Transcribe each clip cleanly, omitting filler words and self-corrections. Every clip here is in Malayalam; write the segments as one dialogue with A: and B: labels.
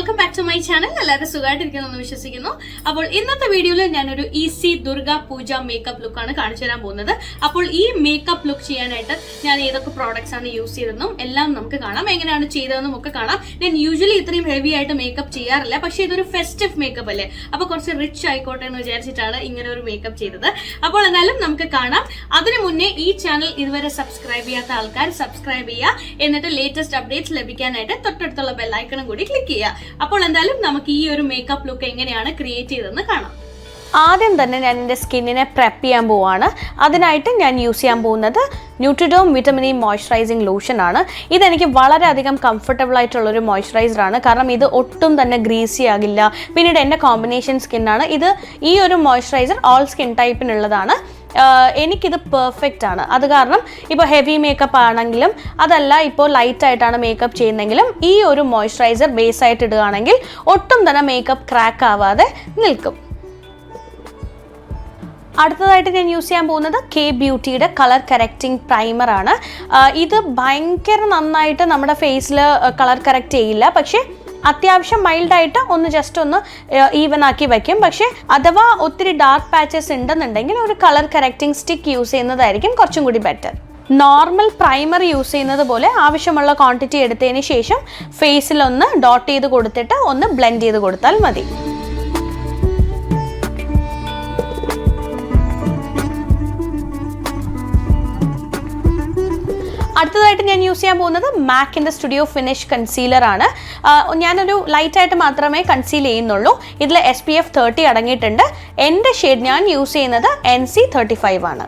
A: welcome back to my channel. എല്ലാവരും സുഖമായിട്ടിരിക്കുന്നു വിശ്വസിക്കുന്നു. അപ്പോൾ ഇന്നത്തെ വീഡിയോയിൽ ഞാനൊരു ഈസി ദുർഗ പൂജ മേക്കപ്പ് ലുക്ക് ആണ് കാണിച്ചു തരാൻ പോകുന്നത്. അപ്പോൾ ഈ മേക്കപ്പ് ലുക്ക് ചെയ്യാനായിട്ട് ഞാൻ ഏതൊക്കെ പ്രോഡക്ട്സ് ആണ് യൂസ് ചെയ്തതെന്നും എല്ലാം നമുക്ക് കാണാം, എങ്ങനെയാണ് ചെയ്തതെന്നും ഒക്കെ കാണാം. ഞാൻ യൂഷ്വലി ഇത്രയും ഹെവി ആയിട്ട് മേക്കപ്പ് ചെയ്യാറില്ല, പക്ഷെ ഇതൊരു ഫെസ്റ്റീവ് മേക്കപ്പ് അല്ലേ, അപ്പോൾ കുറച്ച് റിച്ച് ആയിക്കോട്ടെ എന്ന് വിചാരിച്ചിട്ടാണ് ഇങ്ങനെ ഒരു മേക്കപ്പ് ചെയ്തത്. അപ്പോൾ എന്നാലും നമുക്ക് കാണാം. അതിനു മുന്നേ ഈ ചാനൽ ഇതുവരെ സബ്സ്ക്രൈബ് ചെയ്യാത്ത ആൾക്കാർ സബ്സ്ക്രൈബ് ചെയ്യുക, എന്നിട്ട് ലേറ്റസ്റ്റ് അപ്ഡേറ്റ്സ് ലഭിക്കാനായിട്ട് തൊട്ടടുത്തുള്ള ബെല്ലൈക്കണും കൂടി ക്ലിക്ക് ചെയ്യുക. അപ്പോൾ എന്തായാലും നമുക്ക് ഈ ഒരു മേക്കപ്പ് ലുക്ക് എങ്ങനെയാണ് ക്രിയേറ്റ് ചെയ്തതെന്ന് കാണാം.
B: ആദ്യം തന്നെ ഞാൻ എൻ്റെ സ്കിന്നിനെ പ്രെപ്പ് ചെയ്യാൻ പോവാണ്. അതിനായിട്ട് ഞാൻ യൂസ് ചെയ്യാൻ പോകുന്നത് Nutriderm vitamin E moisturising lotion ആണ്. ഇതെനിക്ക് വളരെയധികം കംഫർട്ടബിൾ ആയിട്ടുള്ളൊരു മോയ്സ്ചറൈസറാണ്, കാരണം ഇത് ഒട്ടും തന്നെ ഗ്രീസി ആകില്ല. പിന്നീട് എൻ്റെ കോമ്പിനേഷൻ സ്കിന്നാണ് ഇത്. ഈ ഒരു മോയ്സ്ചറൈസർ ഓൾ സ്കിൻ ടൈപ്പിനുള്ളതാണ്. എനിക്കിത് പെർഫെക്റ്റ് ആണ്. അത് കാരണം ഇപ്പോൾ ഹെവി മേക്കപ്പ് ആണെങ്കിലും അതല്ല ഇപ്പോൾ ലൈറ്റായിട്ടാണ് മേക്കപ്പ് ചെയ്യുന്നെങ്കിലും ഈ ഒരു മോയ്സ്ചറൈസർ ബേസ് ആയിട്ട് ഇടുകയാണെങ്കിൽ ഒട്ടും തന്നെ മേക്കപ്പ് ക്രാക്ക് ആവാതെ നിൽക്കും. അടുത്തതായിട്ട് ഞാൻ യൂസ് ചെയ്യാൻ പോകുന്നത് കെ ബ്യൂട്ടിയുടെ കളർ കറക്റ്റിംഗ് പ്രൈമറാണ്. ഇത് ഭയങ്കര നന്നായിട്ട് നമ്മുടെ ഫേസിൽ കളർ കറക്റ്റ് ചെയ്യില്ല, പക്ഷേ അത്യാവശ്യം മൈൽഡായിട്ട് ഒന്ന് ജസ്റ്റ് ഒന്ന് ഈവൻ ആക്കി വയ്ക്കും. പക്ഷേ അഥവാ ഒത്തിരി ഡാർക്ക് പാച്ചസ് ഉണ്ടെന്നുണ്ടെങ്കിൽ ഒരു കളർ കറക്റ്റിംഗ് സ്റ്റിക്ക് യൂസ് ചെയ്യുന്നതായിരിക്കും കുറച്ചും കൂടി ബെറ്റർ. നോർമൽ പ്രൈമർ യൂസ് ചെയ്യുന്നത് പോലെ ആവശ്യമുള്ള ക്വാണ്ടിറ്റി എടുത്തതിന് ശേഷം ഫേസിലൊന്ന് ഡോട്ട് ചെയ്ത് കൊടുത്തിട്ട് ഒന്ന് ബ്ലെൻഡ് ചെയ്ത് കൊടുത്താൽ മതി. അടുത്തതായിട്ട് ഞാൻ യൂസ് ചെയ്യാൻ പോകുന്നത് മാക്കിൻ്റെ സ്റ്റുഡിയോ ഫിനിഷ് കൺസീലർ ആണ്. ഞാനൊരു ലൈറ്റായിട്ട് മാത്രമേ കൺസീൽ ചെയ്യുന്നുള്ളൂ. ഇതിൽ SPF 30 അടങ്ങിയിട്ടുണ്ട്. എൻ്റെ ഷെയ്ഡ് ഞാൻ യൂസ് ചെയ്യുന്നത് NC 35 ആണ്.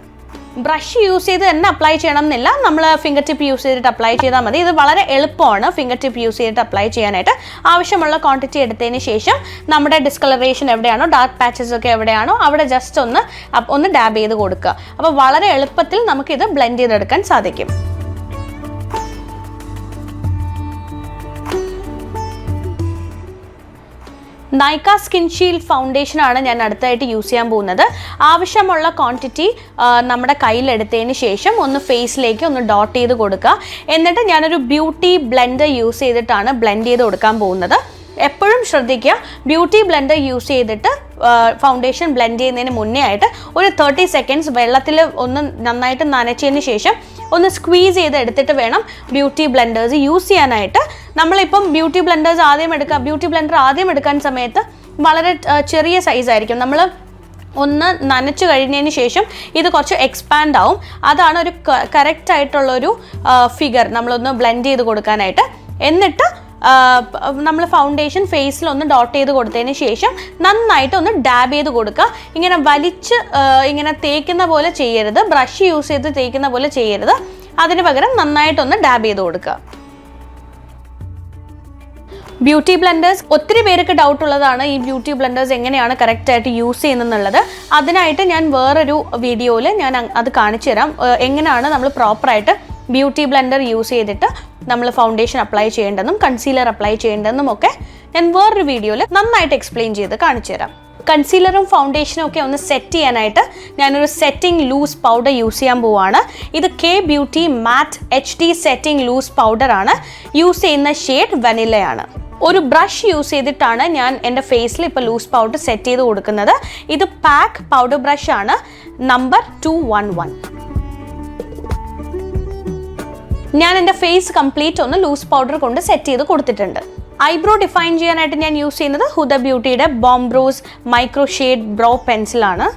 B: ബ്രഷ് യൂസ് ചെയ്ത് തന്നെ അപ്ലൈ ചെയ്യണം എന്നില്ല, നമ്മൾ ഫിംഗർ ടിപ്പ് യൂസ് ചെയ്തിട്ട് അപ്ലൈ ചെയ്താൽ മതി. ഇത് വളരെ എളുപ്പമാണ് ഫിംഗർ ടിപ്പ് യൂസ് ചെയ്തിട്ട് അപ്ലൈ ചെയ്യാനായിട്ട്. ആവശ്യമുള്ള ക്വാണ്ടിറ്റി എടുത്തതിന് ശേഷം നമ്മുടെ ഡിസ്കളറേഷൻ എവിടെയാണോ, ഡാർക്ക് പാച്ചസ് ഒക്കെ എവിടെയാണോ അവിടെ ജസ്റ്റ് ഒന്ന് ഡാബ് ചെയ്ത് കൊടുക്കുക. അപ്പോൾ വളരെ എളുപ്പത്തിൽ നമുക്കിത് ബ്ലെൻഡ് ചെയ്തെടുക്കാൻ സാധിക്കും. Nykaa Skinshield ഫൗണ്ടേഷൻ ആണ് ഞാൻ അടുത്തായിട്ട് യൂസ് ചെയ്യാൻ പോകുന്നത്. ആവശ്യമുള്ള ക്വാണ്ടിറ്റി നമ്മുടെ കയ്യിലെടുത്തതിന് ശേഷം ഒന്ന് ഫേസിലേക്ക് ഒന്ന് ഡോട്ട് ചെയ്ത് കൊടുക്കുക. എന്നിട്ട് ഞാനൊരു ബ്യൂട്ടി ബ്ലെൻഡർ യൂസ് ചെയ്തിട്ടാണ് ബ്ലെൻഡ് ചെയ്ത് കൊടുക്കാൻ പോകുന്നത്. എപ്പോഴും ശ്രദ്ധിക്കുക, ബ്യൂട്ടി ബ്ലെൻഡർ യൂസ് ചെയ്തിട്ട് ഫൗണ്ടേഷൻ ബ്ലെൻഡ് ചെയ്യുന്നതിന് മുന്നേ ആയിട്ട് ഒരു 30 സെക്കൻഡ്സ് വെള്ളത്തിൽ ഒന്ന് നന്നായിട്ട് നനച്ചതിന് ശേഷം ഒന്ന് സ്ക്വീസ് ചെയ്ത് എടുത്തിട്ട് വേണം ബ്യൂട്ടി ബ്ലെൻഡേഴ്സ് യൂസ് ചെയ്യാനായിട്ട്. നമ്മളിപ്പം ബ്യൂട്ടി ബ്ലെൻഡർ ആദ്യം എടുക്കാൻ സമയത്ത് വളരെ ചെറിയ സൈസായിരിക്കും. നമ്മൾ ഒന്ന് നനച്ച് കഴിഞ്ഞതിന് ശേഷം ഇത് കുറച്ച് എക്സ്പാൻഡ് ആവും. അതാണ് ഒരു കറക്റ്റ് ആയിട്ടുള്ളൊരു ഫിഗർ നമ്മളൊന്ന് ബ്ലെൻഡ് ചെയ്ത് കൊടുക്കാനായിട്ട്. എന്നിട്ട് നമ്മൾ ഫൗണ്ടേഷൻ ഫേസിൽ ഒന്ന് ഡോട്ട് ചെയ്ത് കൊടുത്തതിന് ശേഷം നന്നായിട്ട് ഒന്ന് ഡാബ് ചെയ്ത് കൊടുക്കുക. ഇങ്ങനെ വലിച്ച് ഇങ്ങനെ തേക്കുന്ന പോലെ ചെയ്യരുത്, ബ്രഷ് യൂസ് ചെയ്ത് തേക്കുന്ന പോലെ ചെയ്യരുത്. അതിന് പകരം നന്നായിട്ടൊന്ന് ഡാബ് ചെയ്ത് കൊടുക്കുക. ബ്യൂട്ടി ബ്ലെൻഡേഴ്സ് ഒത്തിരി പേർക്ക് ഡൗട്ട് ഉള്ളതാണ്, ഈ ബ്യൂട്ടി ബ്ലെൻഡേഴ്സ് എങ്ങനെയാണ് കറക്റ്റായിട്ട് യൂസ് ചെയ്യുന്നതെന്നുള്ളത്. അതിനായിട്ട് ഞാൻ വേറൊരു വീഡിയോയിൽ ഞാൻ അത് കാണിച്ചു തരാം, എങ്ങനെയാണ് നമ്മൾ പ്രോപ്പറായിട്ട് ബ്യൂട്ടി ബ്ലെൻഡർ യൂസ് ചെയ്തിട്ട് നമ്മൾ ഫൗണ്ടേഷൻ അപ്ലൈ ചെയ്യേണ്ടതെന്നും കൺസീലർ അപ്ലൈ ചെയ്യേണ്ടതെന്നും ഒക്കെ ഞാൻ വേറൊരു വീഡിയോയിൽ നന്നായിട്ട് എക്സ്പ്ലെയിൻ ചെയ്ത് കാണിച്ചു തരാം. കൺസീലറും ഫൗണ്ടേഷനും ഒക്കെ ഒന്ന് സെറ്റ് ചെയ്യാനായിട്ട് ഞാനൊരു സെറ്റിംഗ് ലൂസ് പൗഡർ യൂസ് ചെയ്യാൻ പോവാണ്. ഇത് കെ ബ്യൂട്ടി മാറ്റ് HD സെറ്റിംഗ് ലൂസ് പൗഡറാണ്. യൂസ് ചെയ്യുന്ന ഷെയ്ഡ് വനിലയാണ്. ഒരു ബ്രഷ് യൂസ് ചെയ്തിട്ടാണ് ഞാൻ എൻ്റെ ഫേസിൽ ഇപ്പോൾ ലൂസ് പൗഡർ സെറ്റ് ചെയ്ത് കൊടുക്കുന്നത്. ഇത് പാക്ക് പൗഡർ ബ്രഷ് ആണ്, നമ്പർ 211. ഞാൻ എൻ്റെ ഫേസ് കംപ്ലീറ്റ് ഒന്ന് ലൂസ് പൗഡർ കൊണ്ട് സെറ്റ് ചെയ്ത് കൊടുത്തിട്ടുണ്ട്. ഐബ്രോ ഡിഫൈൻ ചെയ്യാനായിട്ട് ഞാൻ യൂസ് ചെയ്യുന്നത് ഹുദ ബ്യൂട്ടിയുടെ ബോംബ്രോസ് മൈക്രോ ഷെയ്ഡ് ബ്രോ പെൻസിലാണ്.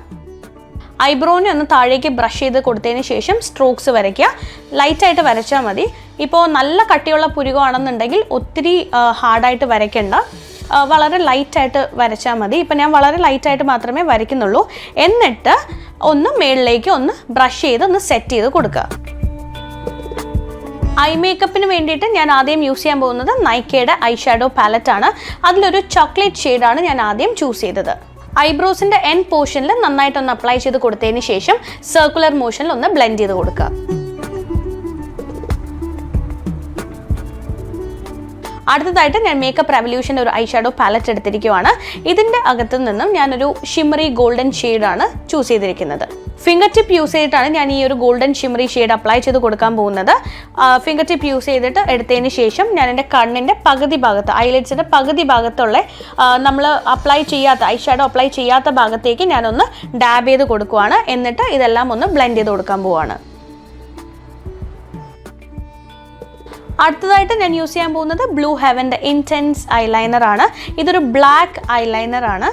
B: ഐബ്രോനെ ഒന്ന് താഴേക്ക് ബ്രഷ് ചെയ്ത് കൊടുത്തതിന് ശേഷം സ്ട്രോക്സ് വരയ്ക്കുക. ലൈറ്റായിട്ട് വരച്ചാൽ മതി. ഇപ്പോൾ നല്ല കട്ടിയുള്ള പുരുകമാണെന്നുണ്ടെങ്കിൽ ഒത്തിരി ഹാർഡായിട്ട് വരയ്ക്കേണ്ട, വളരെ ലൈറ്റായിട്ട് വരച്ചാൽ മതി. ഇപ്പം ഞാൻ വളരെ ലൈറ്റായിട്ട് മാത്രമേ വരയ്ക്കുന്നുള്ളൂ. എന്നിട്ട് ഒന്ന് മേളിലേക്ക് ഒന്ന് ബ്രഷ് ചെയ്ത് ഒന്ന് സെറ്റ് ചെയ്ത് കൊടുക്കുക. ഐ മേക്കപ്പിന് വേണ്ടിയിട്ട് ഞാൻ ആദ്യം യൂസ് ചെയ്യാൻ പോകുന്നത് നൈക്കയുടെ ഐഷാഡോ പാലറ്റ് ആണ്. അതിലൊരു ചോക്ലേറ്റ് ഷെയ്ഡാണ് ഞാൻ ആദ്യം ചൂസ് ചെയ്തത്. ഐബ്രോസിൻ്റെ എൻഡ് പോർഷനിൽ നന്നായിട്ടൊന്ന് അപ്ലൈ ചെയ്ത് കൊടുത്തതിന് ശേഷം സർക്കുലർ മോഷനിൽ ഒന്ന് ബ്ലെൻഡ് ചെയ്ത് കൊടുക്കുക. അടുത്തതായിട്ട് ഞാൻ മേക്കപ്പ് റെവല്യൂഷൻ്റെ ഒരു ഐഷാഡോ പാലറ്റ് എടുത്തിരിക്കുകയാണ്. ഇതിൻ്റെ അകത്തു നിന്നും ഞാനൊരു ഷിമ്മറി ഗോൾഡൻ ഷെയ്ഡാണ് ചൂസ് ചെയ്തിരിക്കുന്നത്. ഫിംഗർ ടിപ്പ് യൂസ് ചെയ്തിട്ടാണ് ഞാൻ ഈ ഒരു ഗോൾഡൻ ഷിമറി ഷെയ്ഡ് അപ്ലൈ ചെയ്ത് കൊടുക്കാൻ പോകുന്നത്. ഫിംഗർ ടിപ്പ് യൂസ് ചെയ്തിട്ട് എടുത്തതിന് ശേഷം ഞാൻ എൻ്റെ കണ്ണിൻ്റെ പകുതി ഭാഗത്ത്, ഐലൈറ്റ്സിൻ്റെ പകുതി ഭാഗത്തുള്ള നമ്മൾ അപ്ലൈ ചെയ്യാത്ത ഐഷാഡോ അപ്ലൈ ചെയ്യാത്ത ഭാഗത്തേക്ക് ഞാനൊന്ന് ഡാബ് ചെയ്ത് കൊടുക്കുവാണ്. എന്നിട്ട് ഇതെല്ലാം ഒന്ന് ബ്ലെൻഡ് ചെയ്ത് കൊടുക്കാൻ പോവാണ്. അടുത്തതായിട്ട് ഞാൻ യൂസ് ചെയ്യാൻ പോകുന്നത് ബ്ലൂ ഹെവൻ്റെ ഇൻറ്റൻസ് ഐലൈനർ ആണ്. ഇതൊരു ബ്ലാക്ക് ഐലൈനർ ആണ്.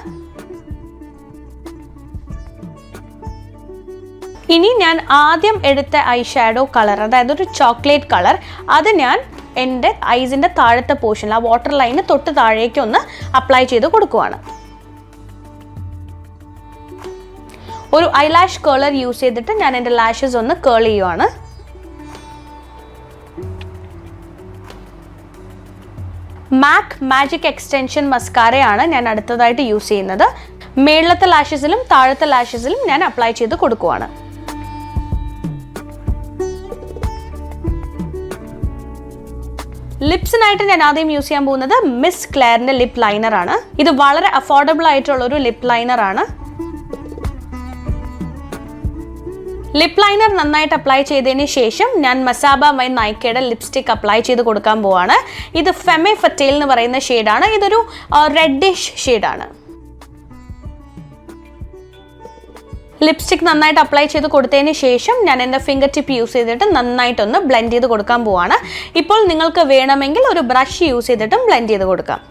B: ഇനി ഞാൻ ആദ്യം എടുത്ത ഐഷാഡോ കളർ, അതായത് ഒരു ചോക്ലേറ്റ് കളർ, അത് ഞാൻ എൻ്റെ ഐസിൻ്റെ താഴത്തെ പോർഷനിൽ, ആ വാട്ടർ ലൈന് തൊട്ട് താഴേക്ക് ഒന്ന് അപ്ലൈ ചെയ്ത് കൊടുക്കുവാണ്. ഒരു ഐലാഷ് കേളർ യൂസ് ചെയ്തിട്ട് ഞാൻ എൻ്റെ ലാഷസ് ഒന്ന് കേൾ ചെയ്യുവാണ്. മാക് മാജിക് എക്സ്റ്റൻഷൻ മസ്കാരയാണ് ഞാൻ അടുത്തതായിട്ട് യൂസ് ചെയ്യുന്നത്. മേളത്തെ ലാഷസിലും താഴത്തെ ലാഷസിലും ഞാൻ അപ്ലൈ ചെയ്ത് കൊടുക്കുവാണ്. ലിപ്സിനായിട്ട് ഞാൻ ആദ്യം യൂസ് ചെയ്യാൻ പോകുന്നത് മിസ് ക്ലെയറിൻ്റെ ലിപ് ലൈനർ ആണ്. ഇത് വളരെ അഫോർഡബിൾ ആയിട്ടുള്ള ഒരു ലിപ് ലൈനർ ആണ്. ലിപ് ലൈനർ നന്നായിട്ട് അപ്ലൈ ചെയ്തതിന് ശേഷം ഞാൻ മസാബ ബൈ നൈക്കയുടെ ലിപ്സ്റ്റിക് അപ്ലൈ ചെയ്ത് കൊടുക്കാൻ പോവാണ്. ഇത് ഫെമെ ഫെറ്റേൽ എന്ന് പറയുന്ന ഷെയ്ഡാണ്. ഇതൊരു റെഡിഷ് ഷെയ്ഡാണ്. ലിപ്സ്റ്റിക് നന്നായിട്ട് അപ്ലൈ ചെയ്ത് കൊടുത്തതിന് ശേഷം ഞാൻ എൻ്റെ ഫിംഗർ ടിപ്പ് യൂസ് ചെയ്തിട്ട് നന്നായിട്ടൊന്ന് ബ്ലെൻഡ് ചെയ്ത് കൊടുക്കാൻ പോവാണ്. ഇപ്പോൾ നിങ്ങൾക്ക് വേണമെങ്കിൽ ഒരു ബ്രഷ് യൂസ് ചെയ്തിട്ടും ബ്ലെൻഡ് ചെയ്ത് കൊടുക്കാം.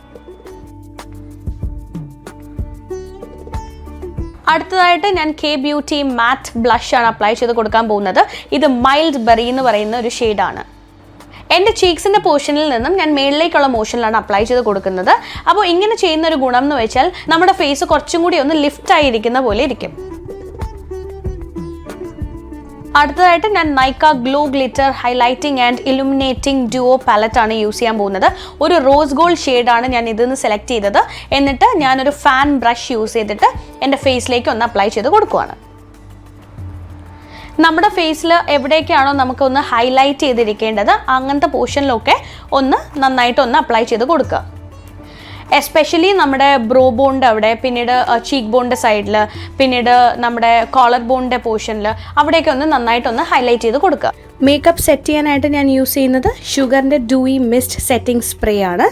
B: അടുത്തതായിട്ട് ഞാൻ കെ ബ്യൂട്ടി മാറ്റ് ബ്ലഷ് ആണ് അപ്ലൈ ചെയ്ത് കൊടുക്കാൻ പോകുന്നത്. ഇത് മൈൽഡ് ബെറി എന്ന് പറയുന്ന ഒരു ഷെയ്ഡാണ്. എൻ്റെ ചീക്സിൻ്റെ പോർഷനിൽ നിന്നും ഞാൻ മേളിലേക്കുള്ള മോഷനിലാണ് അപ്ലൈ ചെയ്ത് കൊടുക്കുന്നത്. അപ്പോൾ ഇങ്ങനെ ചെയ്യുന്ന ഒരു ഗുണം എന്ന് വെച്ചാൽ നമ്മുടെ ഫേസ് കുറച്ചും കൂടി ഒന്ന് ലിഫ്റ്റ് ആയിരിക്കുന്ന പോലെ ഇരിക്കും. അടുത്തതായിട്ട് ഞാൻ Nykaa glow glitter highlighting and illuminating duo palette ആണ് യൂസ് ചെയ്യാൻ പോകുന്നത്. ഒരു റോസ് ഗോൾഡ് ഷെയ്ഡാണ് ഞാൻ ഇതിൽ നിന്ന് സെലക്ട് ചെയ്തത്. എന്നിട്ട് ഞാനൊരു ഫാൻ ബ്രഷ് യൂസ് ചെയ്തിട്ട് എൻ്റെ ഫേസിലേക്ക് ഒന്ന് അപ്ലൈ ചെയ്ത് കൊടുക്കുവാണ്. നമ്മുടെ ഫേസിൽ എവിടേക്കാണോ നമുക്കൊന്ന് ഹൈലൈറ്റ് ചെയ്തിരിക്കേണ്ടത് അങ്ങനത്തെ പോർഷനിലൊക്കെ ഒന്ന് നന്നായിട്ടൊന്ന് അപ്ലൈ ചെയ്ത് കൊടുക്കുക. എസ്പെഷ്യലി നമ്മുടെ ബ്രോ ബോണിൻ്റെ അവിടെ, പിന്നീട് ചീക്ക് ബോണിൻ്റെ സൈഡിൽ, പിന്നീട് നമ്മുടെ കോളർ ബോണിൻ്റെ പോർഷനിൽ, അവിടെയൊക്കെ ഒന്ന് നന്നായിട്ടൊന്ന് ഹൈലൈറ്റ് ചെയ്ത് കൊടുക്കുക. മേക്കപ്പ് സെറ്റ് ചെയ്യാനായിട്ട് ഞാൻ യൂസ് ചെയ്യുന്നത് ഷുഗറിൻ്റെ ഡൂയി മിസ്റ്റ് സെറ്റിംഗ് സ്പ്രേ ആണ്.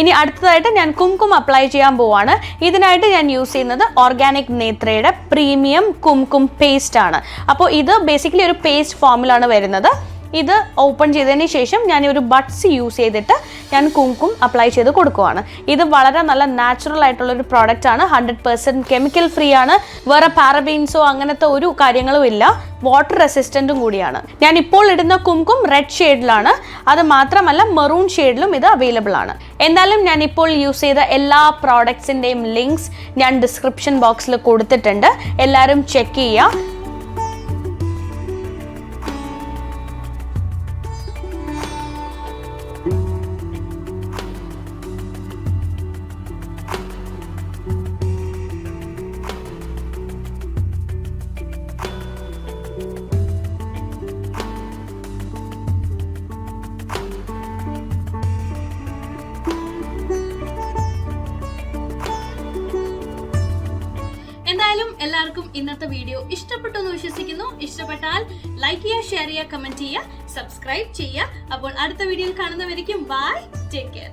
B: ഇനി അടുത്തതായിട്ട് ഞാൻ കുംകും അപ്ലൈ ചെയ്യാൻ പോവാണ്. ഇതിനായിട്ട് ഞാൻ യൂസ് ചെയ്യുന്നത് ഓർഗാനിക് നേത്രയുടെ പ്രീമിയം കുംകും പേസ്റ്റ് ആണ്. അപ്പോൾ ഇത് ബേസിക്കലി ഒരു പേസ്റ്റ് ഫോമിലാണ് വരുന്നത്. ഇത് ഓപ്പൺ ചെയ്തതിന് ശേഷം ഞാൻ ഒരു ബഡ്സ് യൂസ് ചെയ്തിട്ട് ഞാൻ കുംകും അപ്ലൈ ചെയ്ത് കൊടുക്കുവാണ്. ഇത് വളരെ നല്ല നാച്ചുറൽ ആയിട്ടുള്ളൊരു പ്രോഡക്റ്റ് ആണ്. 100% കെമിക്കൽ ഫ്രീ ആണ്. വേറെ പാരബീൻസോ അങ്ങനത്തെ ഒരു കാര്യങ്ങളും ഇല്ല. വാട്ടർ റെസിസ്റ്റൻറ്റും കൂടിയാണ്. ഞാൻ ഇപ്പോൾ ഇടുന്ന കുംകും റെഡ് ഷെയ്ഡിലാണ്. അത് മാത്രമല്ല മെറൂൺ ഷെയ്ഡിലും ഇത് അവൈലബിൾ ആണ്. എന്തായാലും ഞാൻ ഇപ്പോൾ യൂസ് ചെയ്ത എല്ലാ പ്രോഡക്ട്സിൻ്റെയും ലിങ്ക്സ് ഞാൻ ഡിസ്ക്രിപ്ഷൻ ബോക്സിൽ കൊടുത്തിട്ടുണ്ട്. എല്ലാവരും ചെക്ക് ചെയ്യുക.
A: എന്തായാലും എല്ലാവർക്കും ഇന്നത്തെ വീഡിയോ ഇഷ്ടപ്പെട്ടു എന്ന് വിശ്വസിക്കുന്നു. ഇഷ്ടപ്പെട്ടാൽ ലൈക്ക് ചെയ്യുക, ഷെയർ ചെയ്യുക, കമന്റ് ചെയ്യുക, സബ്സ്ക്രൈബ് ചെയ്യുക. അപ്പോൾ അടുത്ത വീഡിയോയിൽ കാണുന്നവരേക്കും ബൈ, ടേക്ക് കെയർ.